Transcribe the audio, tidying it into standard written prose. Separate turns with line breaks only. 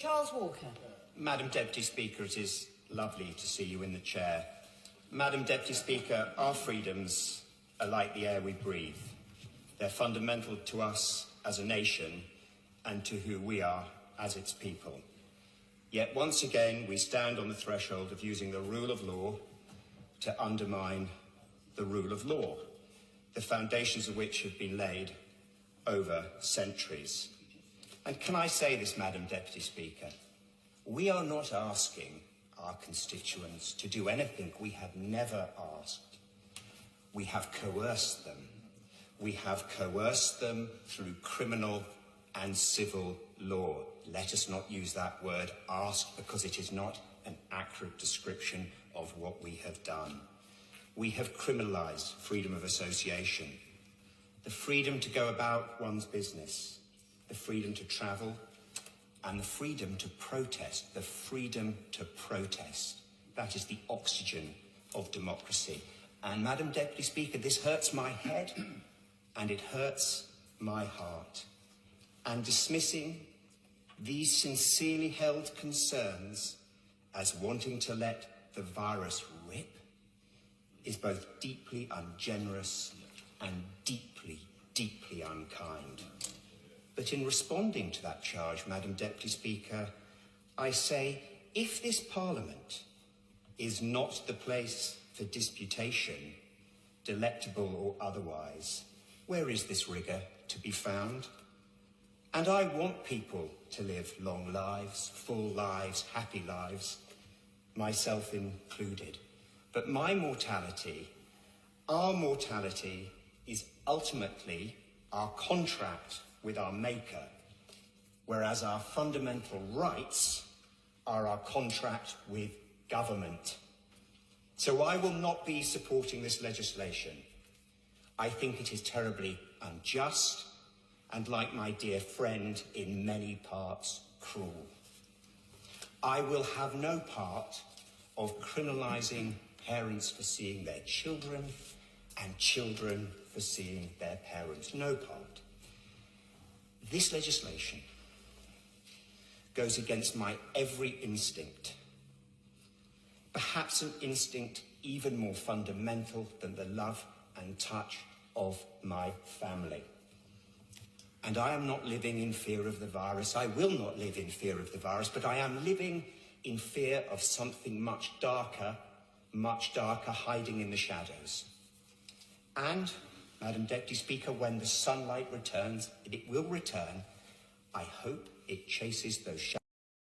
Charles Walker.
Madam Deputy Speaker, it is lovely to see you in the chair. Madam Deputy Speaker, our freedoms are like the air we breathe. They're fundamental to us as a nation and to who we are as its people. Yet once again, we stand on the threshold of using the rule of law to undermine the rule of law, the foundations of which have been laid over centuries. And can I say this, Madam Deputy Speaker? We are not asking our constituents to do anything we have never asked. We have coerced them. We have coerced them through criminal and civil law. Let us not use that word ask, because it is not an accurate description of what we have done. We have criminalised freedom of association, the freedom to go about one's business, the freedom to travel, and the freedom to protest. The freedom to protest. That is the oxygen of democracy. And, Madam Deputy Speaker, this hurts my head and it hurts my heart. And dismissing these sincerely held concerns as wanting to let the virus rip is both deeply ungenerous and deeply, deeply unkind. But in responding to that charge, Madam Deputy Speaker, I say, if this Parliament is not the place for disputation, delectable or otherwise, where is this rigour to be found? And I want people to live long lives, full lives, happy lives, myself included. But my mortality, our mortality, is ultimately our contract with our Maker, whereas our fundamental rights are our contract with government. So I will not be supporting this legislation. I think it is terribly unjust and, like my dear friend, in many parts cruel. I will have no part of criminalising parents for seeing their children and children for seeing their parents. No part. This legislation goes against my every instinct, perhaps an instinct even more fundamental than the love and touch of my family. And I am not living in fear of the virus. I will not live in fear of the virus, but I am living in fear of something much darker, hiding in the shadows. And, Madam Deputy Speaker, when the sunlight returns, and it will return, I hope it chases those shadows.